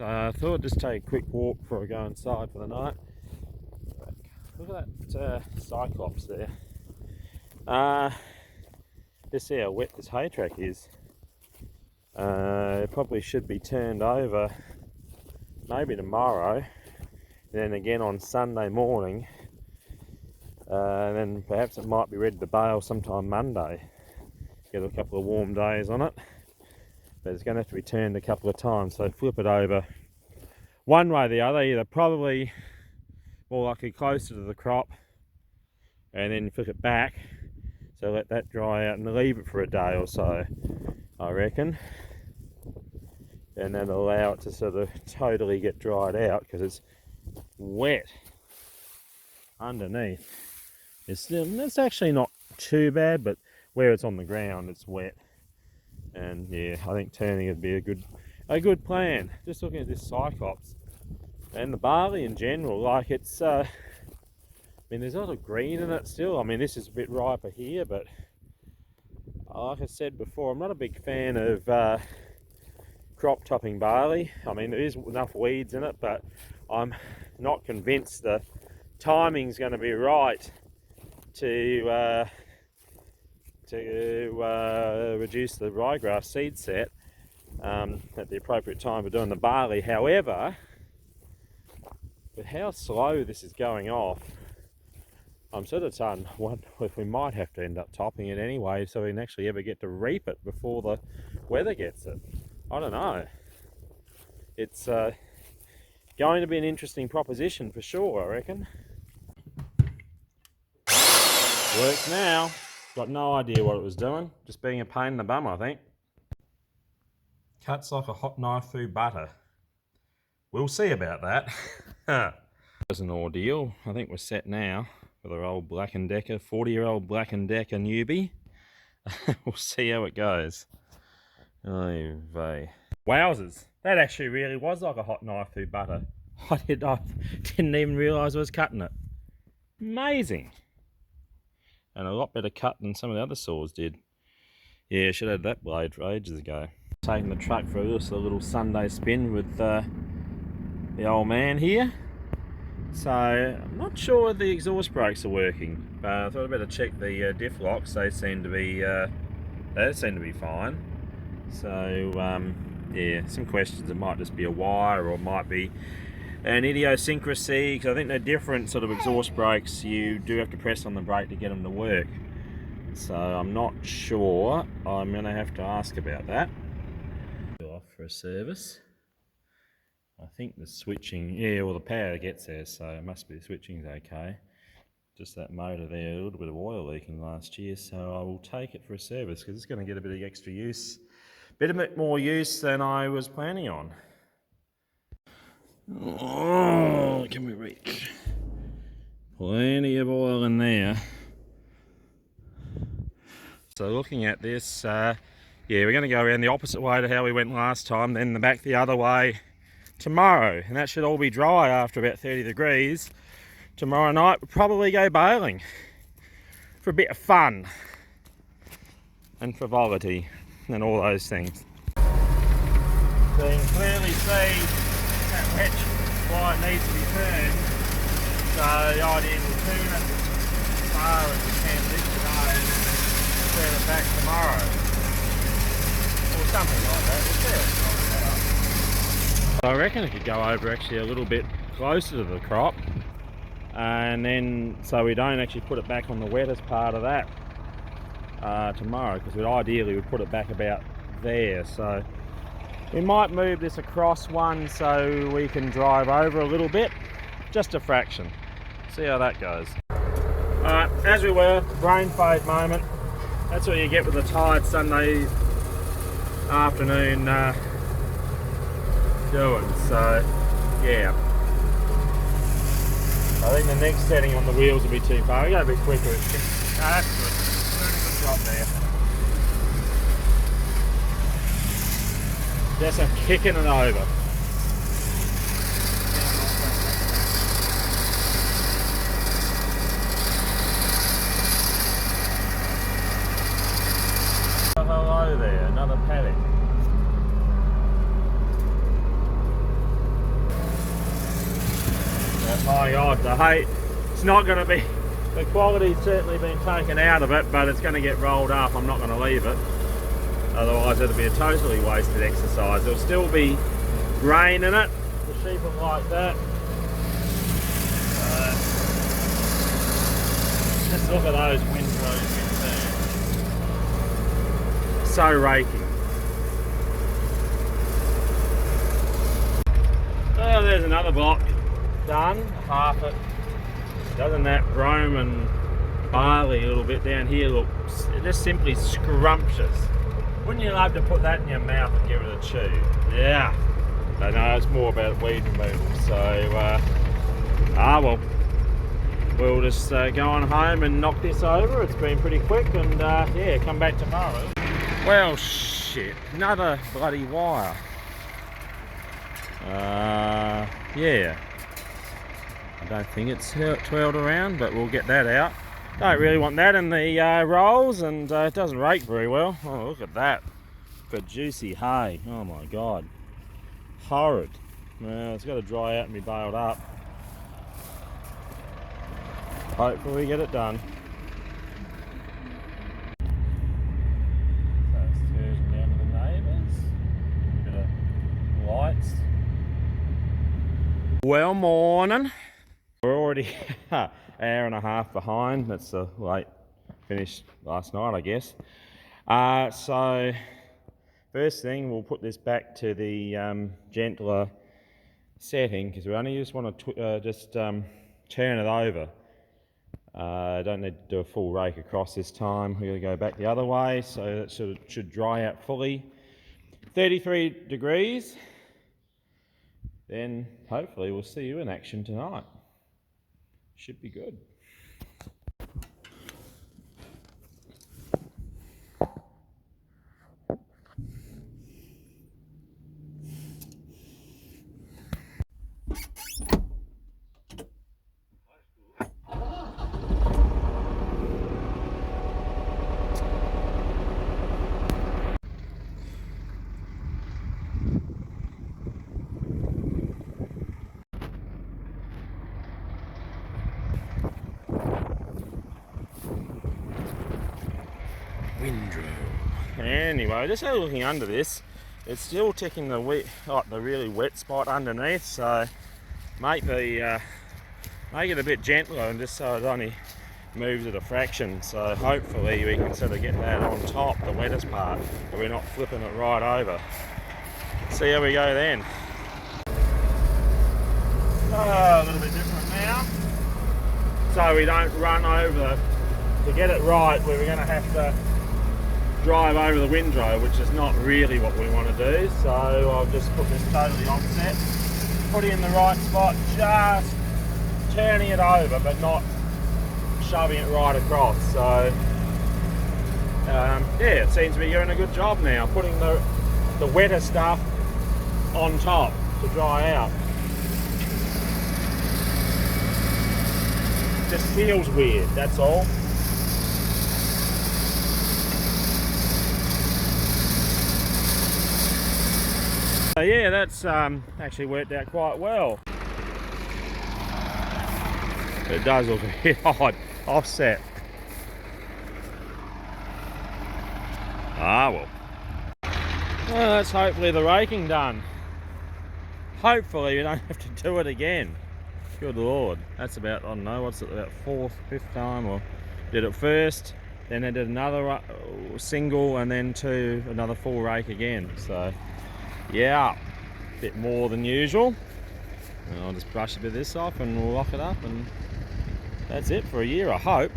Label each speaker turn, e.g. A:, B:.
A: So I thought I'd just take a quick walk before I go inside for the night. Look at that Cyclops there. Just see how wet this Haytrack is. It probably should be turned over maybe tomorrow, and then again on Sunday morning, and then perhaps it might be ready to bale sometime Monday. Get a couple of warm days on it, but it's going to have to be turned a couple of times, so flip it over one way or the other, either probably more likely closer to the crop, and then flip it back, so let that dry out and leave it for a day or so, I reckon, and that'll allow it to sort of totally get dried out, because it's wet underneath. It's actually not too bad, but where it's on the ground it's wet, and yeah, I think turning would be a good plan. Just looking at this Cyclops and the barley in general, like it's I mean, there's a lot of green in it still. I mean, this is a bit riper here, but like I said before, I'm not a big fan of crop topping barley. I mean, there is enough weeds in it, but I'm not convinced the timing's going to be right to reduce the ryegrass seed set at the appropriate time for doing the barley. However, with how slow this is going off, I'm sort of starting to wonder if we might have to end up topping it anyway, so we can actually ever get to reap it before the weather gets it. I don't know. It's going to be an interesting proposition for sure, I reckon. Works now. Got no idea what it was doing. Just being a pain in the bum, I think. Cuts like a hot knife through butter. We'll see about that. There's an ordeal. I think we're set now with our old Black & Decker, 40-year-old Black & Decker newbie. We'll see how it goes. Oh, vey. Wowzers. That actually really was like a hot knife through butter. I didn't even realise I was cutting it. Amazing. And a lot better cut than some of the other saws did. Yeah, I should have had that blade for ages ago. Taking the truck for just a little Sunday spin with the old man here. So I'm not sure the exhaust brakes are working, but I thought I'd better check the diff locks. They seem to be fine. So yeah, some questions. It might just be a wire, or it might be an idiosyncrasy, because I think they're different sort of exhaust brakes. You do have to press on the brake to get them to work. So I'm not sure. I'm going to have to ask about that. Off for a service. I think the switching, yeah, well the power gets there, so it must be the switching's okay. Just that motor there, a little bit of oil leaking last year, so I will take it for a service, because it's going to get a bit of extra use, bit more use than I was planning on. Oh, can we reach? Plenty of oil in there. So looking at this, yeah, we're going to go around the opposite way to how we went last time, then back the other way tomorrow, and that should all be dry after about 30 degrees. Tomorrow night we'll probably go bailing for a bit of fun and frivolity and all those things. So you can clearly see that wedge why it needs to be turned, so the idea is we'll turn it as far as we can this today and then turn it back tomorrow, or something like that. We'll see how it goes out. I reckon it could go over actually a little bit closer to the crop, and then so we don't actually put it back on the wettest part of that tomorrow, because ideally we'd put it back about there. So we might move this across one so we can drive over a little bit, just a fraction. See how that goes. Alright, as we were, brain fade moment. That's what you get with a tired Sunday afternoon doing. So yeah, I think the next setting on the wheels will be too far. We go a bit quicker. That's good. Doing a good job there. Just a kicking it over. Hello there, another paddock. my God, the hay, it's not going to be, the quality's certainly been taken out of it, but it's going to get rolled up. I'm not going to leave it. Otherwise it'll be a totally wasted exercise. There'll still be grain in it. The sheep will like that. Just look at those windrows in there. So raking. Oh, there's another block done, half it. Doesn't that brome and barley a little bit down here look just simply scrumptious? Wouldn't you love to put that in your mouth and give it a chew? Yeah. I know it's more about weed removal, so well, we'll just go on home and knock this over. It's been pretty quick, and yeah, come back tomorrow. Well, shit, another bloody wire. Yeah, I don't think it's twirled around, but we'll get that out. Don't really want that in the rolls, and it doesn't rake very well. Oh, look at that for juicy hay. Oh my God, horrid. Well, it's got to dry out and be baled up. Hopefully we get it done. So excursion down to the neighbours. A bit of lights. Well, morning. We're already an hour and a half behind. That's a late finish last night, I guess. So first thing, we'll put this back to the gentler setting, because we only just want to turn it over. Don't need to do a full rake across this time. We're going to go back the other way, so that should dry out fully. 33 degrees. Then hopefully we'll see you in action tonight. Should be good. Windrow. Anyway, just looking under this, it's still ticking the really wet spot underneath, so make it a bit gentler, and just so it only moves at a fraction. So hopefully we can sort of get that on top, the wettest part, but we're not flipping it right over. See how we go then. A little bit different now, so we don't run over. To get it right, we're going to have to drive over the windrow, which is not really what we want to do. So I'll just put this totally offset, put it in the right spot, just turning it over but not shoving it right across. So yeah, it seems to be doing a good job now, putting the wetter stuff on top to dry out. Just feels weird, that's all. So yeah, that's actually worked out quite well. It does look a bit odd, offset. Well, that's hopefully the raking done. Hopefully we don't have to do it again. Good Lord, that's about, I don't know, what's it, about fourth, fifth time, or did it first, then I did another single, and then another full rake again. So yeah, a bit more than usual. And I'll just brush a bit of this off and we'll lock it up, and that's it for a year, I hope.